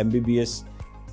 MBBS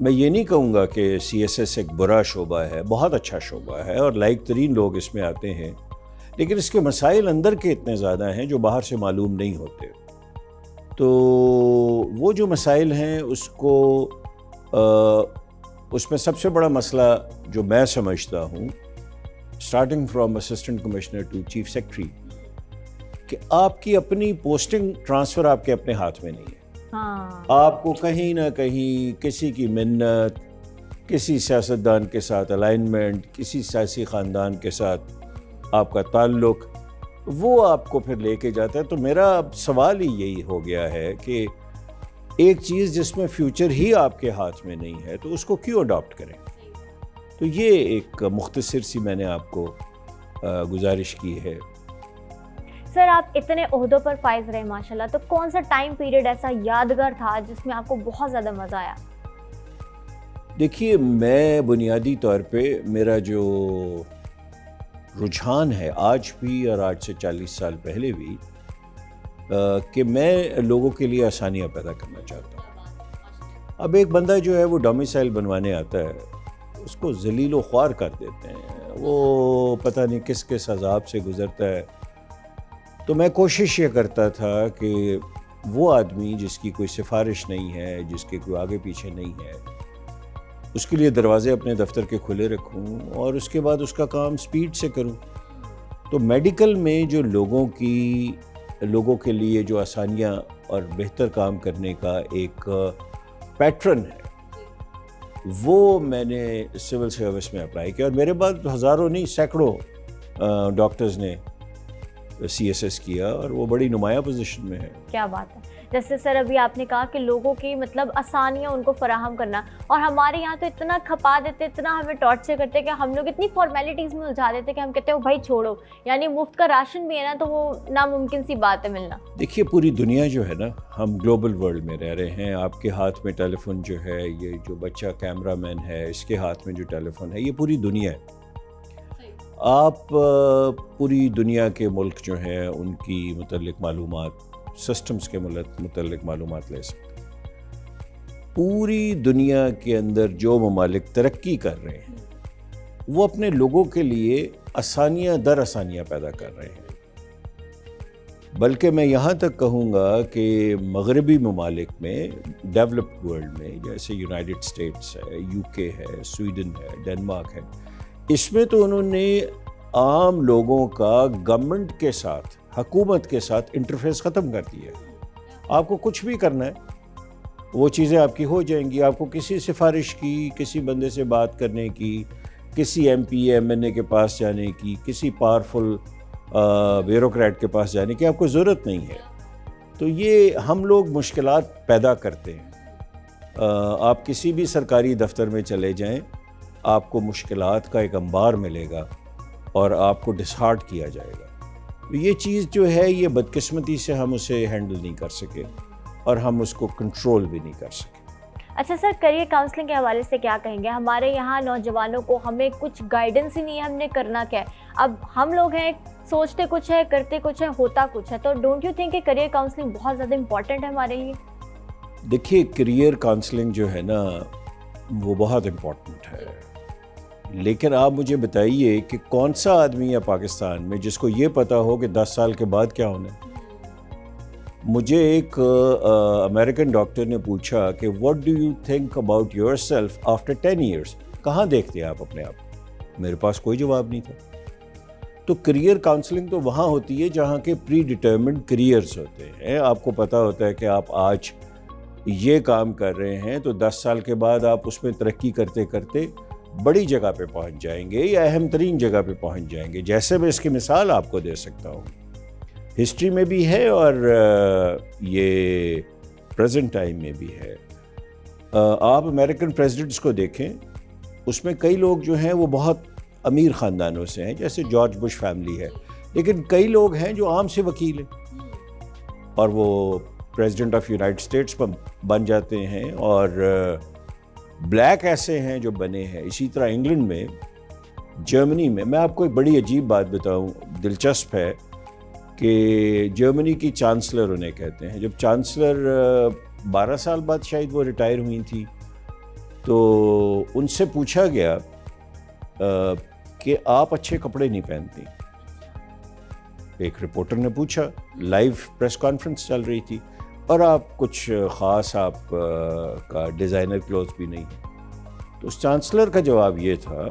میں یہ نہیں کہوں گا کہ سی ایس ایس ایک برا شعبہ ہے، بہت اچھا شعبہ ہے اور لائق ترین لوگ اس میں آتے ہیں، لیکن اس کے مسائل اندر کے اتنے زیادہ ہیں جو باہر سے معلوم نہیں ہوتے. تو وہ جو مسائل ہیں اس میں سب سے بڑا مسئلہ جو میں سمجھتا ہوں، starting from assistant commissioner to chief secretary, کہ آپ کی اپنی پوسٹنگ ٹرانسفر آپ کے اپنے ہاتھ میں نہیں ہے. آپ کو کہیں نہ کہیں کسی کی منت، کسی سیاستدان کے ساتھ الائنمنٹ، کسی سیاسی خاندان کے ساتھ آپ کا تعلق، وہ آپ کو پھر لے کے جاتا ہے. تو میرا اب سوال ہی یہی ہو گیا ہے کہ ایک چیز جس میں فیوچر ہی آپ کے ہاتھ میں نہیں ہے تو اس کو کیوں اڈاپٹ کریں. تو یہ ایک مختصر سی میں نے آپ کو گزارش کی ہے. سر آپ اتنے عہدوں پر فائز رہے ماشاءاللہ، تو کون سا ٹائم پیریڈ ایسا یادگار تھا جس میں آپ کو بہت زیادہ مزہ آیا؟ دیکھیے، میں بنیادی طور پہ میرا جو رجحان ہے آج بھی اور آج سے 40 سال پہلے بھی، کہ میں لوگوں کے لیے آسانیاں پیدا کرنا چاہتا ہوں. اب ایک بندہ جو ہے وہ ڈومیسائل بنوانے آتا ہے، اس کو ذلیل و خوار کر دیتے ہیں، وہ پتہ نہیں کس کس عذاب سے گزرتا ہے. تو میں کوشش یہ کرتا تھا کہ وہ آدمی جس کی کوئی سفارش نہیں ہے، جس کے کوئی آگے پیچھے نہیں ہے، اس کے لیے دروازے اپنے دفتر کے کھلے رکھوں اور اس کے بعد اس کا کام سپیڈ سے کروں. تو میڈیکل میں جو لوگوں کے لیے جو آسانیاں اور بہتر کام کرنے کا ایک پیٹرن ہے، وہ میں نے سول سروس میں اپلائی کیا، اور میرے بعد ہزاروں نہیں سینکڑوں ڈاکٹرز نے سی ایس ایس کیا اور وہ بڑی نمایاں پوزیشن میں ہے. کیا بات ہے. جیسے سر ابھی آپ نے کہا کہ لوگوں کی مطلب آسانیاں ان کو فراہم کرنا، اور ہمارے یہاں تو اتنا کھپا دیتے، اتنا ہمیں ٹارچر کرتے کہ ہم لوگ اتنی فارمیلٹیز میں الجھا دیتے کہ ہم کہتے ہیں بھائی چھوڑو، یعنی مفت کا راشن بھی ہے نا تو وہ ناممکن سی بات ہے ملنا. دیکھیے، پوری دنیا جو ہے نا، ہم گلوبل ورلڈ میں رہ رہے ہیں. آپ کے ہاتھ میں ٹیلی فون جو ہے، یہ جو بچہ کیمرہ مین ہے اس کے ہاتھ میں جو ٹیلی فون ہے، یہ پوری دنیا ہے. آپ پوری دنیا کے ملک جو ہیں ان کی متعلق معلومات، سسٹمز کے متعلق معلومات لے سکتے ہیں. پوری دنیا کے اندر جو ممالک ترقی کر رہے ہیں وہ اپنے لوگوں کے لیے آسانیاں در آسانیاں پیدا کر رہے ہیں. بلکہ میں یہاں تک کہوں گا کہ مغربی ممالک میں، ڈیولپڈ ورلڈ میں، جیسے یونائٹڈ اسٹیٹس ہے، یو کے ہے، سویڈن ہے، ڈنمارک ہے، اس میں تو انہوں نے عام لوگوں کا گورنمنٹ کے ساتھ، حکومت کے ساتھ انٹرفیس ختم کر دیا ہے. آپ کو کچھ بھی کرنا ہے وہ چیزیں آپ کی ہو جائیں گی. آپ کو کسی سفارش کی، کسی بندے سے بات کرنے کی، کسی ایم پی ایم این اے کے پاس جانے کی، کسی پاورفل بیوروکریٹ کے پاس جانے کی آپ کو ضرورت نہیں ہے. تو یہ ہم لوگ مشکلات پیدا کرتے ہیں. آپ کسی بھی سرکاری دفتر میں چلے جائیں، آپ کو مشکلات کا ایک انبار ملے گا اور آپ کو ڈسہارٹ کیا جائے گا. یہ چیز جو ہے، یہ بدقسمتی سے ہم اسے ہینڈل نہیں کر سکے اور ہم اس کو کنٹرول بھی نہیں کر سکے. اچھا سر، کریئر کاؤنسلنگ کے حوالے سے کیا کہیں گے؟ ہمارے یہاں نوجوانوں کو ہمیں کچھ گائیڈنس ہی نہیں ہے، ہم نے کرنا کیا ہے. اب ہم لوگ ہیں، سوچتے کچھ ہے، کرتے کچھ ہے، ہوتا کچھ ہے. تو ڈونٹ یو تھنک کہ کریئر کاؤنسلنگ بہت زیادہ امپورٹنٹ ہے ہمارے لیے؟ دیکھیے، کریئر کاؤنسلنگ جو ہے نا وہ بہت امپورٹنٹ ہے، لیکن آپ مجھے بتائیے کہ کون سا آدمی ہے پاکستان میں جس کو یہ پتا ہو کہ 10 سال کے بعد کیا ہونا ہے. مجھے ایک امریکن ڈاکٹر نے پوچھا کہ what do you think about your self after 10 years, کہاں دیکھتے ہیں آپ اپنے آپ؟ میرے پاس کوئی جواب نہیں تھا. تو کریئر کاؤنسلنگ تو وہاں ہوتی ہے جہاں کے پری ڈیٹرمنڈ کریئرز ہوتے ہیں. آپ کو پتا ہوتا ہے کہ آپ آج یہ کام کر رہے ہیں تو 10 سال کے بعد آپ اس میں ترقی کرتے کرتے بڑی جگہ پہ پہنچ جائیں گے یا اہم ترین جگہ پہ پہنچ جائیں گے. جیسے میں اس کی مثال آپ کو دے سکتا ہوں، ہسٹری میں بھی ہے اور یہ پریزنٹ ٹائم میں بھی ہے. آپ امریکن پریزیڈنٹس کو دیکھیں، اس میں کئی لوگ جو ہیں وہ بہت امیر خاندانوں سے ہیں، جیسے جارج بش فیملی ہے، لیکن کئی لوگ ہیں جو عام سے وکیل ہیں اور وہ پریزیڈنٹ آف یونائٹڈ اسٹیٹس بن جاتے ہیں، اور بلیک ایسے ہیں جو بنے ہیں. اسی طرح انگلینڈ میں، جرمنی میں آپ کو ایک بڑی عجیب بات بتاؤں، دلچسپ ہے کہ جرمنی کی چانسلر انہیں کہتے ہیں. جب چانسلر 12 سال بعد شاید وہ ریٹائر ہوئی تھی، تو ان سے پوچھا گیا کہ آپ اچھے کپڑے نہیں پہنتی. ایک رپورٹر نے پوچھا, لائیو پریس کانفرنس چل رہی تھی, اور آپ کچھ خاص آپ کا ڈیزائنر کلوتھ بھی نہیں. تو اس چانسلر کا جواب یہ تھا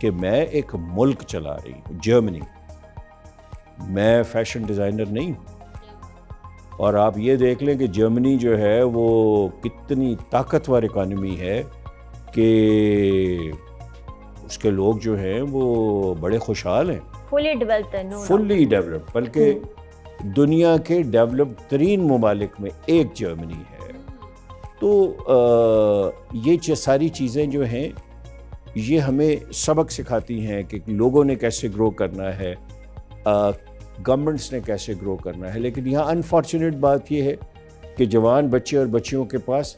کہ میں ایک ملک چلا رہی ہوں, جرمنی, میں فیشن ڈیزائنر نہیں ہوں. اور آپ یہ دیکھ لیں کہ جرمنی جو ہے وہ کتنی طاقتور اکانومی ہے کہ اس کے لوگ جو ہیں وہ بڑے خوشحال ہیں, فلی ڈیولپڈ ہے, فلی ڈیولپڈ, بلکہ دنیا کے ڈیولپڈ ترین ممالک میں ایک جرمنی ہے. تو یہ ساری چیزیں جو ہیں یہ ہمیں سبق سکھاتی ہیں کہ لوگوں نے کیسے گرو کرنا ہے, گورنمنٹس نے کیسے گرو کرنا ہے. لیکن یہاں انفارچونیٹ بات یہ ہے کہ جوان بچے اور بچیوں کے پاس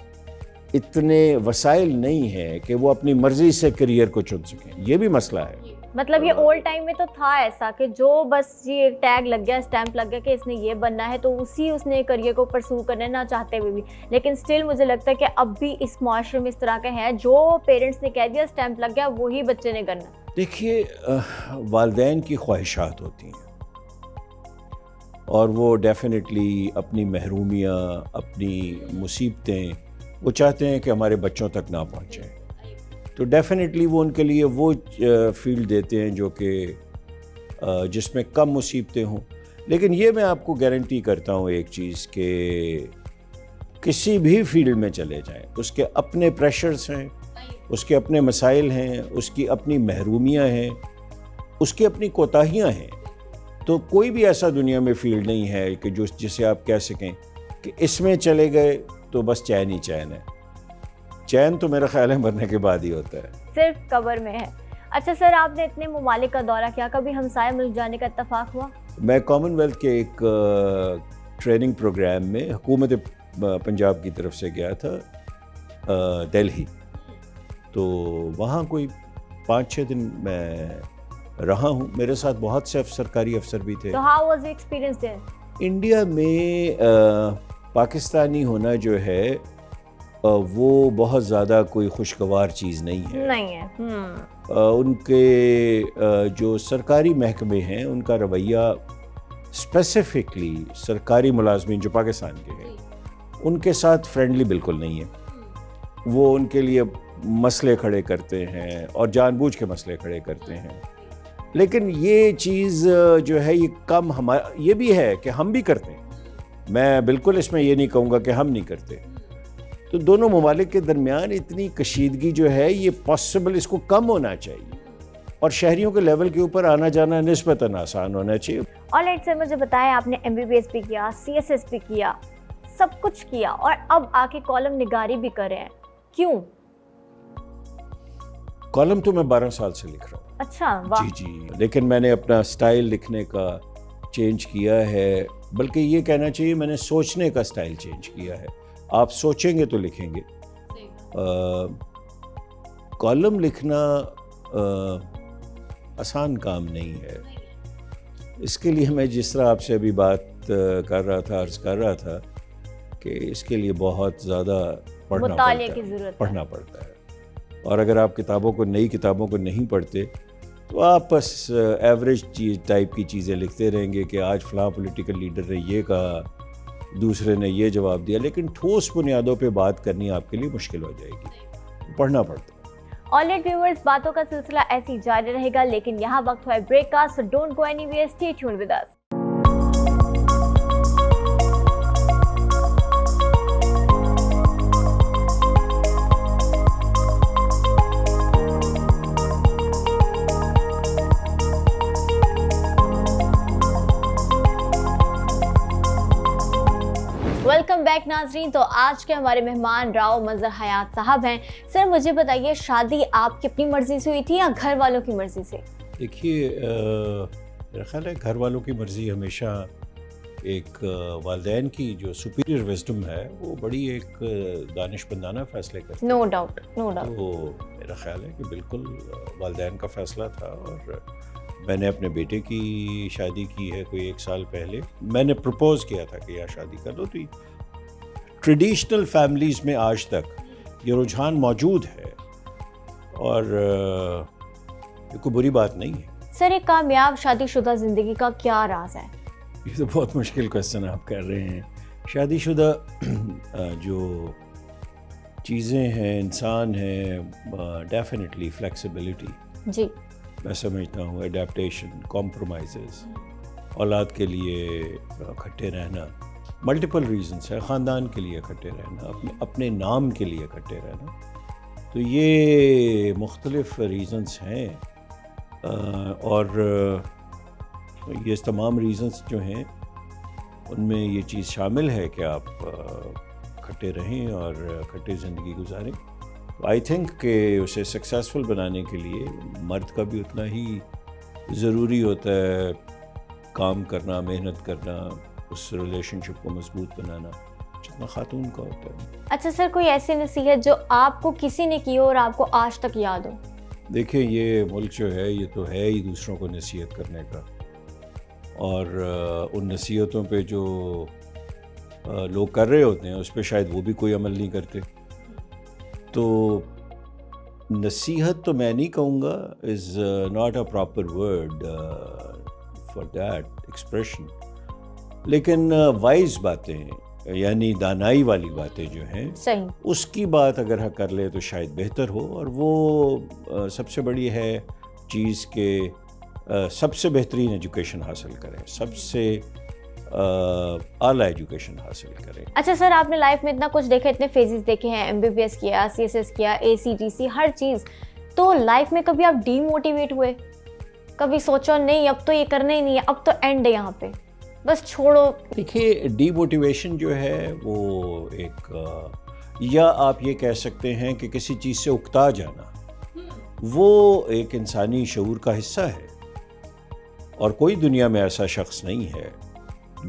اتنے وسائل نہیں ہیں کہ وہ اپنی مرضی سے کریئر کو چن سکیں. یہ بھی مسئلہ ہے. مطلب یہ اولڈ ٹائم میں تو تھا ایسا کہ جو بس یہ ٹیگ لگ گیا, اسٹیمپ لگ گیا کہ اس نے یہ بننا ہے, تو اس نے کریئر کو پرسو کرنا نہ چاہتے ہوئے بھی. لیکن سٹل مجھے لگتا ہے کہ اب بھی اس معاشرے میں اس طرح کا ہے, جو پیرنٹس نے کہہ دیا اسٹیمپ لگ گیا وہی بچے نے کرنا. دیکھیے, والدین کی خواہشات ہوتی ہیں اور وہ ڈیفینیٹلی اپنی محرومیاں, اپنی مصیبتیں وہ چاہتے ہیں کہ ہمارے بچوں تک نہ پہنچیں. تو ڈیفینیٹلی وہ ان کے لیے وہ فیلڈ دیتے ہیں جو کہ جس میں کم مصیبتیں ہوں. لیکن یہ میں آپ کو گارنٹی کرتا ہوں ایک چیز, کہ کسی بھی فیلڈ میں چلے جائیں اس کے اپنے پریشرز ہیں, اس کے اپنے مسائل ہیں, اس کی اپنی محرومیاں ہیں, اس کی اپنی کوتاہیاں ہیں. تو کوئی بھی ایسا دنیا میں فیلڈ نہیں ہے کہ جسے آپ کہہ سکیں کہ اس میں چلے گئے تو بس چین ہی چین ہے. چین تو میرا خیال ہے مرنے کے بعد ہی ہوتا ہے, صرف قبر میں ہے. اچھا سر, آپ نے اتنے ممالک کا دورہ کیا, کبھی ہمسائے ملک جانے کا اتفاق ہوا؟ میں کامن ویلتھ کے ایک ٹریننگ پروگرام میں حکومت پنجاب کی طرف سے گیا تھا دہلی. تو وہاں کوئی 5-6 دن میں رہا ہوں. میرے ساتھ بہت سے سرکاری افسر بھی تھے. تو how was the experience there? India میں پاکستانی ہونا جو ہے وہ بہت زیادہ کوئی خوشگوار چیز نہیں ہے. ان کے جو سرکاری محکمے ہیں ان کا رویہ اسپیسیفکلی سرکاری ملازمین جو پاکستان کے ہیں ان کے ساتھ فرینڈلی بالکل نہیں ہے. وہ ان کے لیے مسئلے کھڑے کرتے ہیں اور جان بوجھ کے مسئلے کھڑے کرتے ہیں. لیکن یہ چیز جو ہے یہ کم یہ بھی ہے کہ ہم بھی کرتے ہیں. میں بالکل اس میں یہ نہیں کہوں گا کہ ہم نہیں کرتے. تو دونوں ممالک کے درمیان اتنی کشیدگی جو ہے یہ پاسبل, اس کو کم ہونا چاہیے اور شہریوں کے لیول کے اوپر آنا جانا نسبتاً آسان ہونا چاہیے. آلرائٹ سر, مجھے بتائیں, آپ نے MBBS بھی کیا, CS بھی کیا, سب کچھ کیا, اور اب آ کے کالم نگاری بھی کر رہے ہیں, کیوں؟ کالم تو میں 12 سال سے لکھ رہا ہوں. اچھا, واہ. جی, لیکن میں نے اپنا سٹائل لکھنے کا چینج کیا ہے, بلکہ یہ کہنا چاہیے میں نے سوچنے کا سٹائل چینج کیا ہے. آپ سوچیں گے تو لکھیں گے. کالم لکھنا آسان کام نہیں ہے. اس کے لیے میں جس طرح آپ سے ابھی بات کر رہا تھا, عرض کر رہا تھا کہ اس کے لیے بہت زیادہ پڑھنا پڑتا ہے. اور اگر آپ کتابوں کو, نئی کتابوں کو نہیں پڑھتے تو آپ بس ایوریج ٹائپ کی چیزیں لکھتے رہیں گے کہ آج فلاں پولیٹیکل لیڈر نے یہ کہا, دوسرے نے یہ جواب دیا, لیکن ٹھوس بنیادوں پہ بات کرنی آپ کے لیے مشکل ہو جائے گی. پڑھنا پڑتا ہے. آلرائٹ ویورز, باتوں کا سلسلہ ایسی جاری رہے گا, لیکن یہاں وقت ہوا ہے بریک کا, so don't go anywhere, stay tuned with us. Welcome back ناظرین. تو آج کے ہمارے مہمان راؤ مظہر حیات صاحب ہیں. سر مجھے بتائیے, شادی آپ کی اپنی مرضی سے ہوئی تھی یا گھر والوں کی مرضی سے؟ دیکھیے, میرا خیال ہے گھر والوں کی مرضی ہمیشہ ایک والدین کی جو سپیریئر وزڈم ہے وہ بڑی ایک دانش مندانہ فیصلے کرتے ہیں. No doubt. تو میرا خیال ہے کہ بالکل والدین کا فیصلہ تھا. اور میں نے اپنے بیٹے کی شادی کی ہے کوئی 1 سال پہلے. میں نے پرپوز کیا تھا کہ یہاں شادی کر دو. تو ٹریڈیشنل فیملیز میں آج تک یہ رجحان موجود ہے اور یہ کوئی بری بات نہیں ہے. سر ایک کامیاب شادی شدہ زندگی کا کیا راز ہے؟ یہ تو بہت مشکل کویسچن آپ کر رہے ہیں. شادی شدہ جو چیزیں ہیں، انسان ہیں، ڈیفینیٹلی فلیکسیبلٹی، جی میں سمجھتا ہوں ایڈیپٹیشن، کمپرومائزز، اولاد کے لیے اکٹھے رہنا، ملٹیپل ریزنس ہے، خاندان کے لیے اکٹھے رہنا، اپنے نام کے لیے اکٹھے رہنا، تو یہ مختلف ریزنس ہیں اور یہ تمام ریزنس جو ہیں ان میں یہ چیز شامل ہے کہ آپ اکٹھے رہیں اور اکٹھے زندگی گزاریں. آئی تھنک کہ اسے سکسیزفل بنانے کے لیے مرد کا بھی اتنا ہی ضروری ہوتا ہے کام کرنا، محنت کرنا، اس ریلیشن شپ کو مضبوط بنانا جتنا خاتون کا ہوتا ہے. اچھا سر، کوئی ایسی نصیحت جو آپ کو کسی نے کی ہو اور آپ کو آج تک یاد ہو؟ دیکھیں یہ ملک جو ہے یہ تو ہے ہی دوسروں کو نصیحت کرنے کا، اور ان نصیحتوں پہ جو لوگ کر رہے ہوتے ہیں اس پہ شاید وہ بھی کوئی عمل نہیں کرتے. تو نصیحت تو میں نہیں کہوں گا، is not a proper word for that expression, لیکن وائز باتیں یعنی دانائی والی باتیں جو ہیں صحیح، اس کی بات اگر ہم کر لیں تو شاید بہتر ہو. اور وہ سب سے بڑی ہے چیز کہ سب سے بہترین ایجوکیشن حاصل کریں، سب سے اعلیٰ ایجوکیشن حاصل کریں. اچھا سر، آپ نے لائف میں اتنا کچھ دیکھا، اتنے فیزز دیکھے ہیں، MBBS کیا، CSS کیا، ACTC، ہر چیز، تو لائف میں کبھی آپ ڈی موٹیویٹ ہوئے؟ کبھی سوچو نہیں اب تو یہ کرنا ہی نہیں ہے، اب تو اینڈ ہے یہاں پہ، بس چھوڑو؟ دیکھیے ڈی موٹیویشن جو ہے وہ ایک یا آپ یہ کہہ سکتے ہیں کہ کسی چیز سے اکتا جانا، وہ ایک انسانی شعور کا حصہ ہے، اور کوئی دنیا میں ایسا شخص نہیں ہے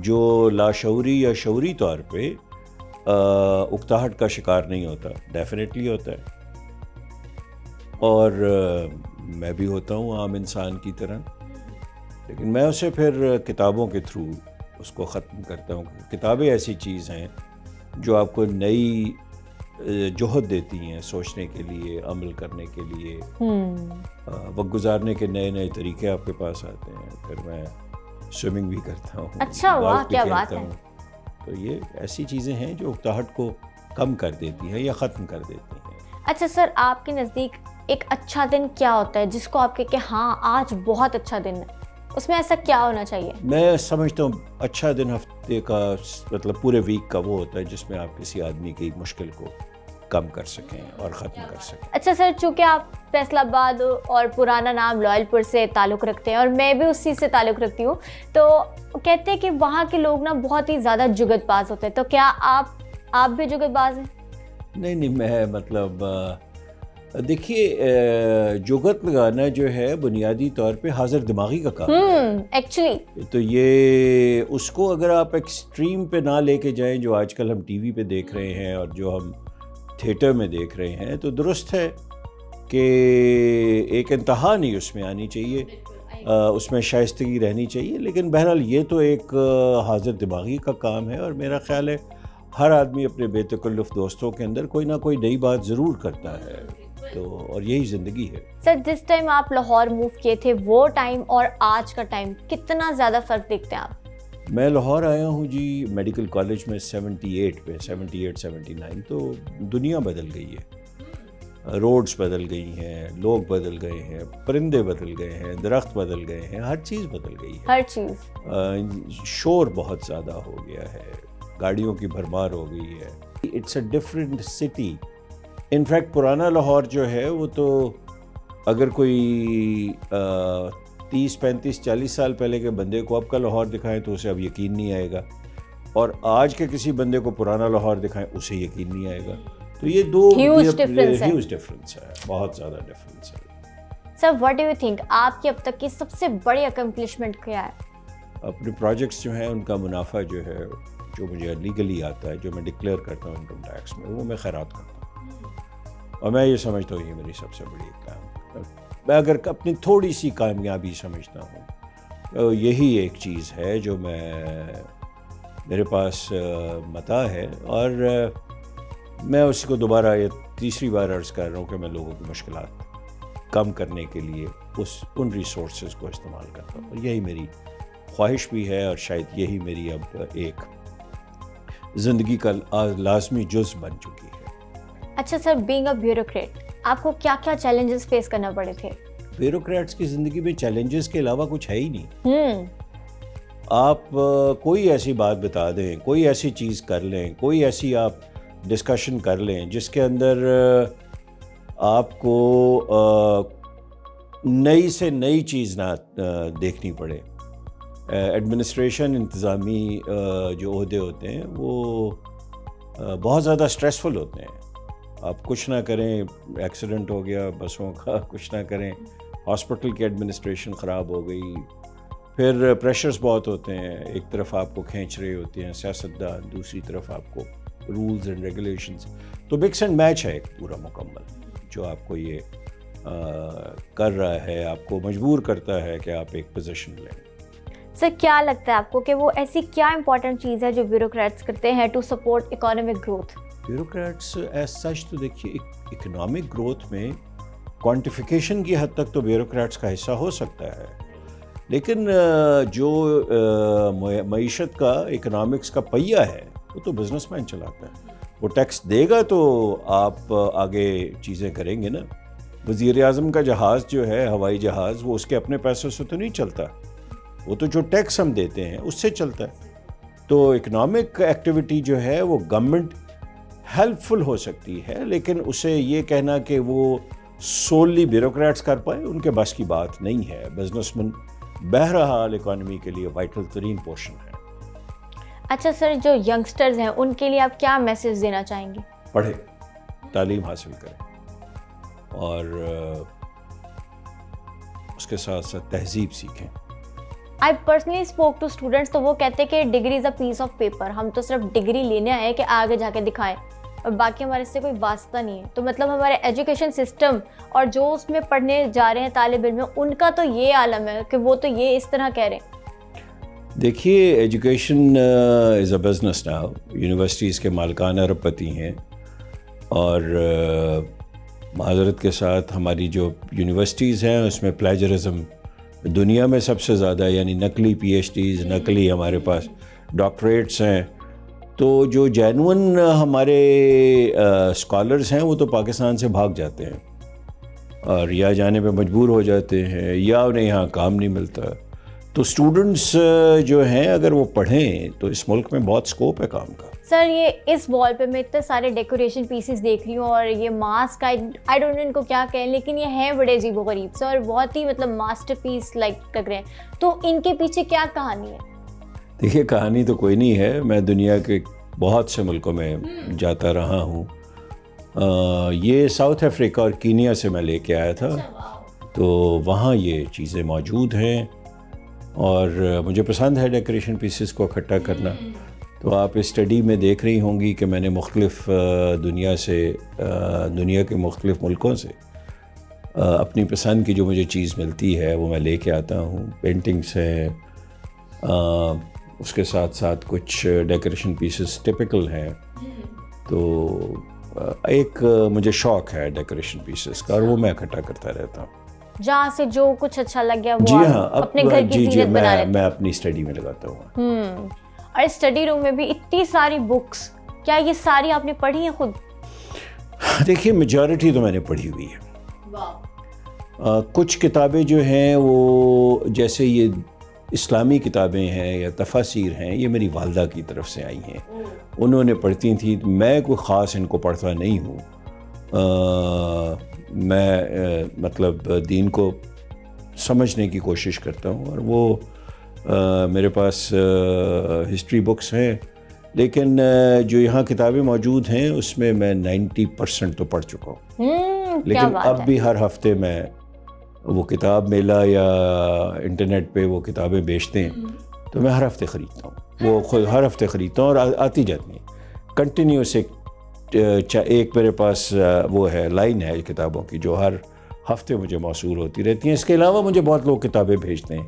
جو لاشعوری یا شعوری طور پہ اکتاہٹ کا شکار نہیں ہوتا. ڈیفینیٹلی ہوتا ہے، اور میں بھی ہوتا ہوں عام انسان کی طرح، لیکن میں اسے پھر کتابوں کے تھرو اس کو ختم کرتا ہوں. کتابیں ایسی چیز ہیں جو آپ کو نئی جوہد دیتی ہیں سوچنے کے لیے، عمل کرنے کے لیے، وقت گزارنے کے نئے نئے طریقے آپ کے پاس آتے ہیں. پھر میں سوئمنگ بھی کرتا ہوں، اچھا واہ، گولف بھی کیا کھیلتا بات ہے. ہوں. تو یہ ایسی چیزیں ہیں جو اکتاہٹ کو کم کر دیتی ہیں یا ختم کر دیتی ہیں. اچھا سر، آپ کے نزدیک ایک اچھا دن کیا ہوتا ہے جس کو آپ کہہ کہ ہاں آج بہت اچھا دن ہے؟ اس میں ایسا کیا ہونا چاہیے؟ میں سمجھتا ہوں اچھا دن ہفتے کا مطلب پورے ویک کا وہ ہوتا ہے جس میں آپ کسی آدمی کی مشکل کو کم کر سکیں اور ختم کر سکیں. اچھا سر، چونکہ آپ فیصل آباد اور پرانا نام لائل پور سے تعلق رکھتے ہیں اور میں بھی اس چیز سے تعلق رکھتی ہوں، تو کہتے ہیں کہ وہاں کے لوگ نا بہت ہی زیادہ جگت باز ہوتے ہیں، تو کیا آپ بھی جگت باز ہیں؟ نہیں، میں مطلب دیکھیے جگت لگانا جو ہے بنیادی طور پہ حاضر دماغی کا کام ہے ایکچولی. تو یہ اس کو اگر آپ ایکسٹریم پہ نہ لے کے جائیں جو آج کل ہم ٹی وی پہ دیکھ رہے ہیں اور جو ہم تھیٹر میں دیکھ رہے ہیں، تو درست ہے کہ ایک انتہا نہیں اس میں آنی چاہیے، اس میں شائستگی رہنی چاہیے، لیکن بہرحال یہ تو ایک حاضر دماغی کا کام ہے. اور میرا خیال ہے ہر آدمی اپنے بے تکلف دوستوں کے اندر کوئی نہ کوئی نئی بات ضرور کرتا ہے، تو اور یہی زندگی ہے. سر جس ٹائم آپ لاہور موو کیے تھے وہ ٹائم اور آج کا ٹائم کتنا زیادہ فرق دیکھتے ہیں آپ؟ میں لاہور آیا ہوں جی میڈیکل کالج میں 78 تو دنیا بدل گئی ہے، روڈز بدل گئی ہیں، لوگ بدل گئے ہیں، پرندے بدل گئے ہیں، درخت بدل گئے ہیں، ہر چیز بدل گئی ہے، ہر چیز. شور بہت زیادہ ہو گیا ہے، گاڑیوں کی بھرمار ہو گئی ہے. It's a different city. In fact پرانا لاہور جو ہے وہ تو اگر کوئی 30-35-40 سال پہلے کے بندے کو اب کا لاہور دکھائیں تو اسے اب یقین نہیں آئے گا، اور آج کے کسی بندے کو پرانا لاہور دکھائیں اسے یقین نہیں آئے گا. تو یہ دو ہیوج ڈفرینس ہے، بہت زیادہ ڈفرینس ہے. Sir what do you think آپ کی اب تک کی سب سے بڑی اکمپلشمنٹ کیا ہے؟ اپنے پروجیکٹس جو ہیں ان کا منافع جو ہے جو مجھے لیگلی آتا ہے، جو میں ڈکلیئر کرتا ہوں انکم ٹیکس میں، وہ میں خیرات کرتا ہوں، اور میں یہ سمجھتا ہوں یہ میری سب سے بڑی کام. میں اگر اپنی تھوڑی سی کامیابی سمجھتا ہوں تو یہی ایک چیز ہے جو میرے پاس متاع ہے. اور میں اس کو دوبارہ یہ تیسری بار عرض کر رہا ہوں کہ میں لوگوں کی مشکلات کم کرنے کے لیے ان ریسورسز کو استعمال کرتا ہوں. اور یہی میری خواہش بھی ہے اور شاید یہی میری اب ایک زندگی کا لازمی جز بن چکی ہے. اچھا سر، بینگ اے بیوروکریٹ آپ کو کیا کیا چیلنجز فیس کرنا پڑے تھے؟ بیوروکریٹس کی زندگی میں چیلنجز کے علاوہ کچھ ہے ہی نہیں. آپ کوئی ایسی بات بتا دیں، کوئی ایسی چیز کر لیں، کوئی ایسی آپ ڈسکشن کر لیں جس کے اندر آپ کو نئی سے نئی چیز نہ دیکھنی پڑے. ایڈمنسٹریشن، انتظامی جو عہدے ہوتے ہیں وہ بہت زیادہ اسٹریسفل ہوتے ہیں. آپ کچھ نہ کریں، ایکسیڈنٹ ہو گیا بسوں کا، کچھ نہ کریں ہاسپٹل کی ایڈمنسٹریشن خراب ہو گئی، پھر پریشرز بہت ہوتے ہیں. ایک طرف آپ کو کھینچ رہے ہوتے ہیں سیاستدان، دوسری طرف آپ کو رولز اینڈ ریگولیشنز. تو مکس اینڈ میچ ہے ایک پورا مکمل جو آپ کو یہ کر رہا ہے، آپ کو مجبور کرتا ہے کہ آپ ایک پوزیشن لیں. سر کیا لگتا ہے آپ کو کہ وہ ایسی کیا امپورٹنٹ چیز ہے جو بیوروکریٹس کرتے ہیں to support economic growth? Bureaucrats as such تو دیکھیے اکنامک گروتھ میں کوانٹیفیکیشن کی حد تک تو بیوروکریٹس کا حصہ ہو سکتا ہے، لیکن جو معیشت کا، اکنامکس کا پہیہ ہے وہ تو بزنس مین چلاتا ہے. وہ ٹیکس دے گا تو آپ آگے چیزیں کریں گے نا. وزیر اعظم کا جہاز جو ہے، ہوائی جہاز، وہ اس کے اپنے پیسوں سے تو نہیں چلتا، وہ تو جو ٹیکس ہم دیتے ہیں اس سے چلتا ہے. تو اکنامک ایکٹیویٹی جو ہے وہ گورنمنٹ ہیلپ فل ہو سکتی ہے، لیکن اسے یہ کہنا کہ وہ سوللی بیوروکریٹس کر پائے ان کے بس کی بات نہیں ہے. بزنس مین بہرحال اکانومی کے لیے وائٹل ترین پورشن ہے. اچھا سر، جو ینگسٹرز ہیں ان کے لیے آپ کیا میسج دینا چاہیں گے؟ پڑھیں، تعلیم حاصل کریں اور اس کے ساتھ ساتھ تہذیب سیکھیں. I personally spoke to students تو وہ کہتے ہیں کہ degree is a piece of paper. ہم تو صرف ڈگری لینے آئے کہ آگے جا کے دکھائیں اور باقی ہمارے سے کوئی واسطہ نہیں ہے. تو مطلب ہمارے ایجوکیشن سسٹم اور جو اس میں پڑھنے جا رہے ہیں طالب علم، ان کا تو یہ عالم ہے کہ وہ تو یہ اس طرح کہہ رہے ہیں. دیکھیے، education is a business now. Universities کے مالکان ارب پتی ہیں اور معذرت کے ساتھ ہماری جو یونیورسٹیز ہیں اس میں پلیجرزم دنیا میں سب سے زیادہ، یعنی نقلی پی ایچ ڈیز، نقلی ہمارے پاس ڈاکٹریٹس ہیں. تو جو جینون ہمارے اسکالرس ہیں وہ تو پاکستان سے بھاگ جاتے ہیں اور یا جانے پہ مجبور ہو جاتے ہیں یا انہیں یہاں کام نہیں ملتا. تو اسٹوڈنٹس جو ہیں اگر وہ پڑھیں تو اس ملک میں بہت اسکوپ ہے کام کا. سر یہ اس وال پہ میں اتنے سارے ڈیکوریشن پیسز دیکھ رہی ہوں اور یہ ماسک، آئی ڈونٹ نو ان کو کیا کہیں، لیکن یہ ہیں بڑے عجیب و غریب سے اور بہت ہی مطلب ماسٹر پیس لائک لگ رہے ہیں. تو ان کے پیچھے کیا کہانی ہے؟ دیکھیے، کہانی تو کوئی نہیں ہے. میں دنیا کے بہت سے ملکوں میں جاتا رہا ہوں. یہ ساؤتھ افریقہ اور کینیا سے میں لے کے آیا تھا، تو وہاں یہ چیزیں موجود ہیں اور مجھے پسند ہے ڈیکوریشن پیسز کو اکٹھا کرنا. تو آپ اسٹڈی میں دیکھ رہی ہوں گی کہ میں نے مختلف دنیا کے مختلف ملکوں سے اپنی پسند کی جو مجھے چیز ملتی ہے وہ میں لے کے آتا ہوں. پینٹنگس ہیں، اس کے ساتھ ساتھ کچھ ڈیکوریشن پیسز ٹپیکل ہیں. تو ایک مجھے شوق ہے ڈیکوریشن پیسز کا اور وہ میں اکٹھا کرتا رہتا ہوں. جہاں سے جو کچھ اچھا لگ گیا جی وہ ہاں، اپنے گھر کی زینت بنا لیتے ہیں. میں اپنی اسٹڈی میں لگاتا ہوں. اور اسٹڈی روم میں بھی اتنی ساری بکس، کیا یہ ساری آپ نے پڑھی ہیں خود؟ دیکھیے، میجورٹی تو میں نے پڑھی ہوئی ہے. کچھ کتابیں جو ہیں وہ جیسے یہ اسلامی کتابیں ہیں یا تفاسیر ہیں، یہ میری والدہ کی طرف سے آئی ہیں، انہوں نے پڑھتی تھیں. میں کوئی خاص ان کو پڑھتا نہیں ہوں. میں مطلب دین کو سمجھنے کی کوشش کرتا ہوں اور وہ میرے پاس ہسٹری بکس ہیں، لیکن جو یہاں کتابیں موجود ہیں اس میں 90% تو پڑھ چکا ہوں. لیکن اب بھی ہر ہفتے میں وہ کتاب میلہ یا انٹرنیٹ پہ وہ کتابیں بیچتے ہیں تو میں ہر ہفتے خریدتا ہوں. وہ خود ہر ہفتے خریدتا ہوں اور آتی جاتی ہیں کنٹینیوس. ایک میرے پاس وہ ہے لائن ہے کتابوں کی جو ہر ہفتے مجھے موصول ہوتی رہتی ہیں. اس کے علاوہ مجھے بہت لوگ کتابیں بھیجتے ہیں.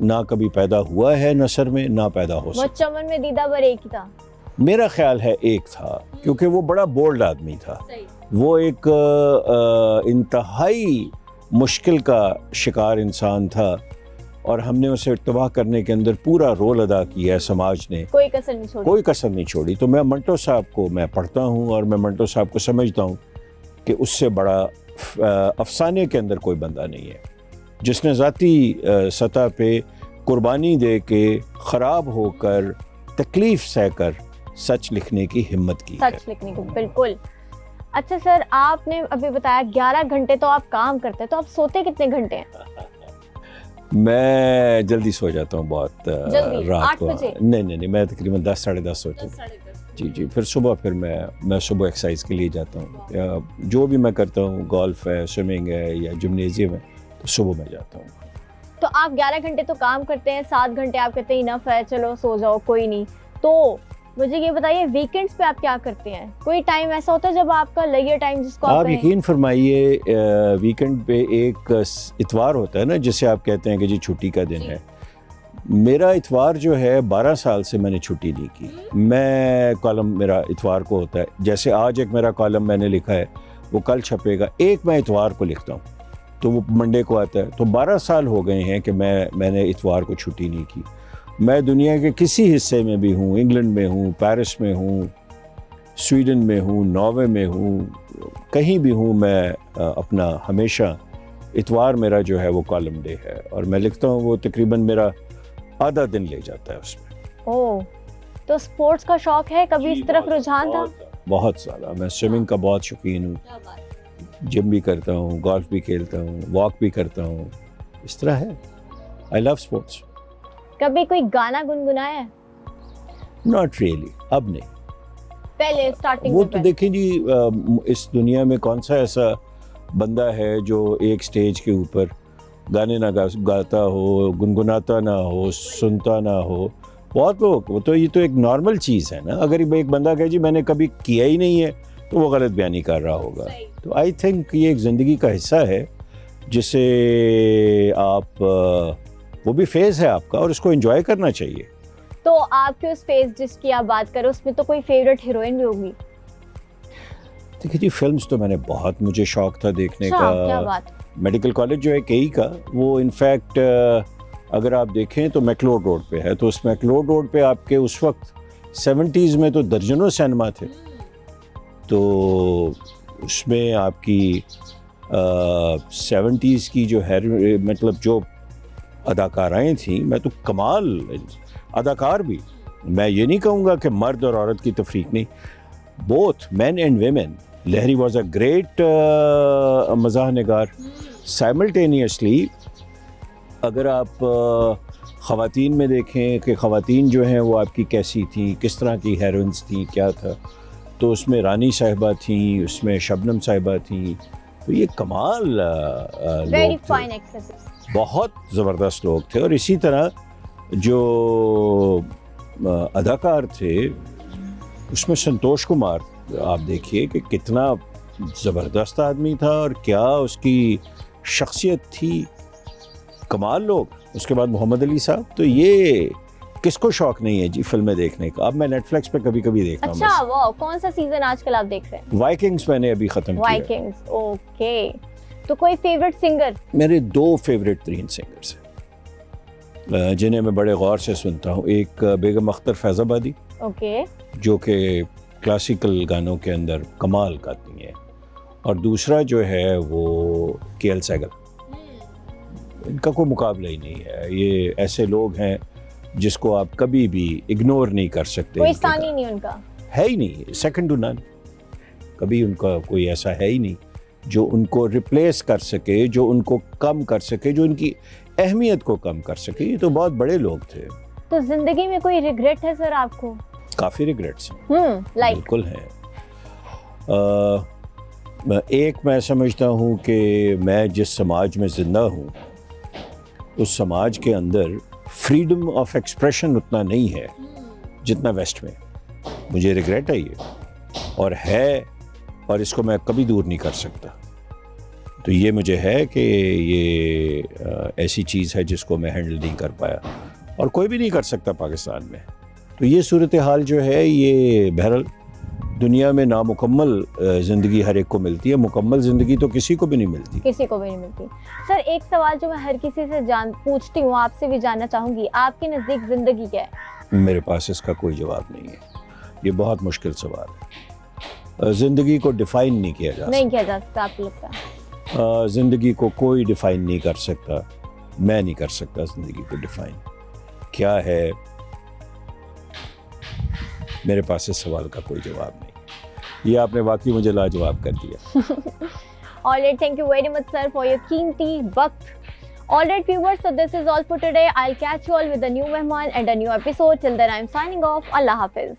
نہ کبھی پیدا ہوا ہے نثر میں، نہ پیدا ہو وہ سکتا. چمن میں دیدہ بر ایک ہی تھا. میرا خیال ہے ایک تھا، کیونکہ وہ بڑا بولڈ آدمی تھا. وہ ایک انتہائی مشکل کا شکار انسان تھا، اور ہم نے اسے تباہ کرنے کے اندر پورا رول ادا کیا ہے سماج نے، کوئی کسر نہیں چھوڑی. کوئی کسر نہیں چھوڑی. تو میں منٹو صاحب کو میں پڑھتا ہوں اور میں منٹو صاحب کو سمجھتا ہوں کہ اس سے بڑا افسانے کے اندر کوئی بندہ نہیں ہے جس نے ذاتی سطح پہ قربانی دے کے، خراب ہو کر، تکلیف سہ کر سچ لکھنے کی ہمت کی ہے. سچ لکھنے کو بالکل. اچھا سر، آپ نے ابھی بتایا 11 گھنٹے تو آپ کام کرتے ہیں، تو آپ سوتے کتنے گھنٹے ہیں؟ میں جلدی سو جاتا ہوں بہت رات کو. 8 بجے؟ نہیں، میں تقریباً 10 ساڑھے 10 سوتا ہوں. جی. پھر صبح میں صبح ایکسرسائز کے لیے جاتا ہوں، یا جو بھی میں کرتا ہوں، گولف ہے، سوئمنگ ہے، یا جمنیزیم ہے، تو صبح میں جاتا ہوں. تو آپ 11 گھنٹے تو کام کرتے ہیں، 7 گھنٹے آپ کہتے ہیں انف ہے، چلو سو جاؤ کوئی نہیں. تو مجھے یہ بتائیے ویکینڈز پہ آپ کیا کرتے ہیں؟ کوئی ٹائم ایسا ہوتا ہے جب آپ کا لیجر ٹائم جس کو آپ یقین فرمائیے، ویکنڈ پہ ایک اتوار ہوتا ہے نا، جسے آپ کہتے ہیں کہ جی چھٹی کا دن ہے. میرا اتوار جو ہے 12 سال سے میں نے چھٹی نہیں کی. میں کالم میرا اتوار کو ہوتا ہے، جیسے آج ایک میرا کالم میں نے لکھا ہے، وہ کل چھپے گا. ایک میں اتوار کو لکھتا ہوں تو وہ منڈے کو آتا ہے. تو 12 سال ہو گئے ہیں کہ میں نے اتوار کو چھٹی نہیں کی. میں دنیا کے کسی حصے میں بھی ہوں، انگلینڈ میں ہوں، پیرس میں ہوں، سویڈن میں ہوں، ناروے میں ہوں، کہیں بھی ہوں، میں اپنا ہمیشہ اتوار میرا جو ہے وہ کالم ڈے ہے، اور میں لکھتا ہوں. وہ تقریباً میرا آدھا دن لے جاتا ہے اس میں. اوہ، تو سپورٹس کا شوق ہے؟ کبھی اس طرف رجحان تھا؟ بہت زیادہ. میں سوئمنگ کا بہت شوقین ہوں، جم بھی کرتا ہوں، گولف بھی کھیلتا ہوں، واک بھی کرتا ہوں. اس طرح ہے. آئی لو اسپورٹس. کبھی کوئی گانا گنگنایا ہے؟ ناٹ ریئلی، اب نہیں. پہلے اسٹارٹنگ وہ میں تو دیکھیں جی، اس دنیا میں کون سا ایسا بندہ ہے جو ایک سٹیج کے اوپر گانے نہ گاتا ہو، گنگناتا نہ ہو، سنتا نہ ہو. بہت لوگ، وہ تو یہ تو ایک نارمل چیز ہے نا. اگر ایک بندہ کہے جی میں نے کبھی کیا ہی نہیں ہے، تو وہ غلط بیانی کر رہا ہوگا. تو آئی تھنک یہ ایک زندگی کا حصہ ہے جسے آپ، وہ بھی فیز ہے آپ کا، اور اس کو انجوائے کرنا چاہیے. تو آپ کے اس فیز جس کی آپ بات کریں، اس میں تو کوئی فیوریٹ ہیروئن بھی ہوگی؟ دیکھیے جی، فلمز تو میں نے بہت، مجھے شوق تھا دیکھنے کیا کا. بات. میڈیکل کالج جو ہے کئی کا، وہ انفیکٹ اگر آپ دیکھیں تو میکلوڈ روڈ پہ ہے. تو اس میکلوڈ روڈ پہ آپ کے اس وقت 70s میں تو درجنوں سینما تھے. تو اس میں آپ کی 70s کی جو ہے، مطلب جو اداکارائیں تھیں، میں تو کمال اداکار بھی. میں یہ نہیں کہوں گا کہ مرد اور عورت کی تفریق نہیں، both men and women. Lahri was a great مزاح نگار. سائملٹینیسلی اگر آپ خواتین میں دیکھیں کہ خواتین جو ہیں وہ آپ کی کیسی تھیں، کس طرح کی ہیروئنس تھیں، کیا تھا، تو اس میں رانی صاحبہ تھیں، اس میں شبنم صاحبہ تھیں. تو یہ کمال لوگ تھے، بہت زبردست لوگ تھے. اور اسی طرح جو اداکار تھے، اس میں سنتوش کمار آپ دیکھیے کہ کتنا زبردست آدمی تھا، اور کیا اس کی شخصیت تھی. کمال لوگ. اس کے بعد محمد علی صاحب. تو یہ کس کو شوق نہیں ہے جی فلمیں دیکھنے کا. اب میں نیٹ فلیکس پہ کبھی کبھی دیکھتا ہوں. اچھا، واو. کون سا سیزن آج کل آپ دیکھ رہے ہیں؟ وائکنگز میں نے ابھی ختم کیا. Vikings, okay. تو کوئی فیوریٹ سنگر؟ میرے 2 فیوریٹ ترین سنگرز ہیں جنہیں میں بڑے غور سے سنتا ہوں. ایک بیگم اختر فیض آبادی، اوکے، جو کہ کلاسیکل گانوں کے اندر کمال گاتی ہیں. اور دوسرا جو ہے وہ کے ایل سہگل. ان کا کوئی مقابلہ ہی نہیں ہے. یہ ایسے لوگ ہیں جس کو آپ کبھی بھی اگنور نہیں کر سکتے. کوئی ثانی نہیں ان کا ہے ہی نہیں، سیکنڈ ٹو نن. کبھی ان کا کوئی ایسا ہے ہی نہیں جو ان کو ریپلیس کر سکے، جو ان کو کم کر سکے، جو ان کی اہمیت کو کم کر سکے. یہ تو بہت بڑے لوگ تھے. تو زندگی میں کوئی ریگریٹ ہے سر آپ کو؟ کافی ریگریٹس ہیں. لائک بالکل ہیں. ایک میں سمجھتا ہوں کہ میں جس سماج میں زندہ ہوں، اس سماج کے اندر فریڈم آف ایکسپریشن اتنا نہیں ہے جتنا ویسٹ میں. مجھے ریگریٹ ہے یہ، اور ہے، اور اس کو میں کبھی دور نہیں کر سکتا. تو یہ مجھے ہے کہ یہ ایسی چیز ہے جس کو میں ہینڈل نہیں کر پایا اور کوئی بھی نہیں کر سکتا پاکستان میں. تو یہ صورتحال جو ہے یہ بہرحال دنیا میں نامکمل زندگی ہر ایک کو ملتی ہے, مکمل زندگی تو کسی کو بھی نہیں ملتی. کسی کو بھی نہیں ملتی. سر ایک سوال جو میں ہر کسی سے پوچھتی ہوں, آپ سے بھی جاننا چاہوں گی, آپ کے نزدیک زندگی کیا ہے؟ میرے پاس اس کا کوئی جواب نہیں ہے. یہ بہت مشکل سوال ہے. زندگی کو ڈیفائن نہیں کیا جا سکتا. آپ کو لگتا ہے زندگی کو کوئی ڈیفائن نہیں کر سکتا. میں نہیں کر سکتا زندگی کو ڈیفائن کیا ہے. میرے پاس اس سوال کا کوئی جواب نہیں. یہ آپ نے واقعی مجھے لاجواب کر دیا. Alright, thank you very much, sir, for your قیمتی وقت. Alright, viewers, so this is all for today. I'll catch you all with a new mehman and a new episode. Till then, I'm signing off. Allah Hafiz.